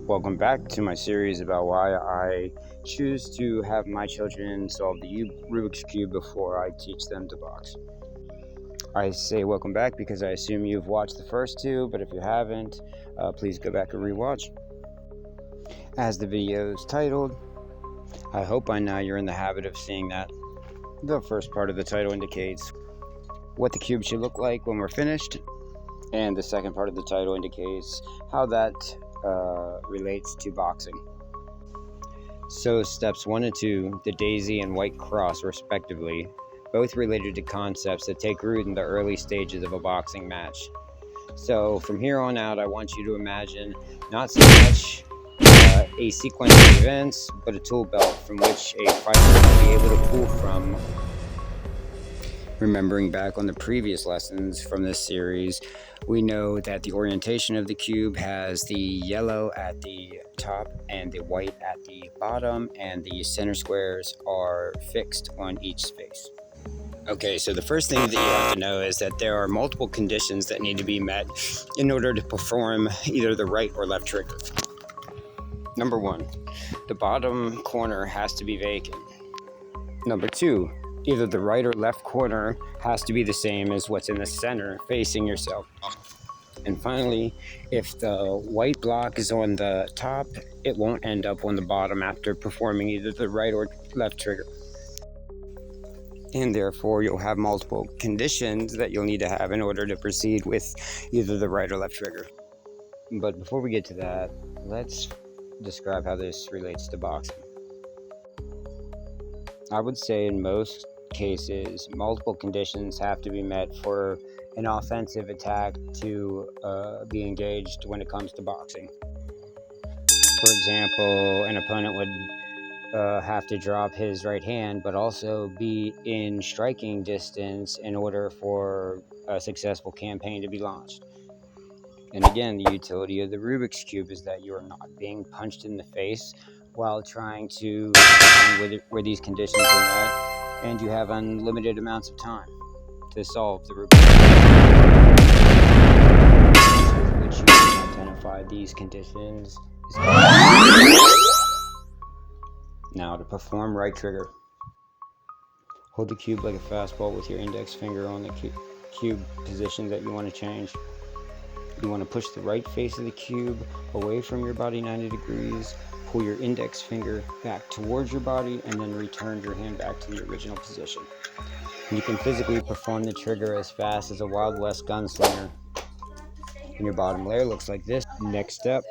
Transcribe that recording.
Welcome back to my series about why I choose to have my children solve the Rubik's Cube before I teach them to box. I say welcome back because I assume you've watched the first two, but if you haven't, please go back and rewatch. As the video is titled, I hope by now you're in the habit of seeing that the first part of the title indicates what the cube should look like when we're finished, and the second part of the title indicates how that relates to boxing. So steps 1 and 2, the daisy and white cross respectively, both related to concepts that take root in the early stages of a boxing match. So from here on out, I want you to imagine not so much a sequence of events, but a tool belt from which a fighter will be able to pull from. Remembering back on the previous lessons from this series, we know that the orientation of the cube has the yellow at the top and the white at the bottom, and the center squares are fixed on each space. Okay, so the first thing that you have to know is that there are multiple conditions that need to be met in order to perform either the right or left trigger. Number 1, the bottom corner has to be vacant. Number 2, either the right or left corner has to be the same as what's in the center facing yourself. And finally, if the white block is on the top, it won't end up on the bottom after performing either the right or left trigger. And therefore, you'll have multiple conditions that you'll need to have in order to proceed with either the right or left trigger. But before we get to that, let's describe how this relates to boxing. I would say in most cases, multiple conditions have to be met for an offensive attack to be engaged when it comes to boxing. For example, an opponent would have to drop his right hand, but also be in striking distance in order for a successful campaign to be launched. And again, the utility of the Rubik's Cube is that you are not being punched in the face while trying to find where these conditions are met, and you have unlimited amounts of time to solve the Rubik's Cube. Which you can identify these conditions. Now to perform right trigger. Hold the cube like a fastball with your index finger on the cube position that you want to change. You want to push the right face of the cube away from your body 90 degrees, pull your index finger back towards your body, and then return your hand back to the original position. And you can physically perform the trigger as fast as a Wild West gunslinger. And your bottom layer looks like this. Next step,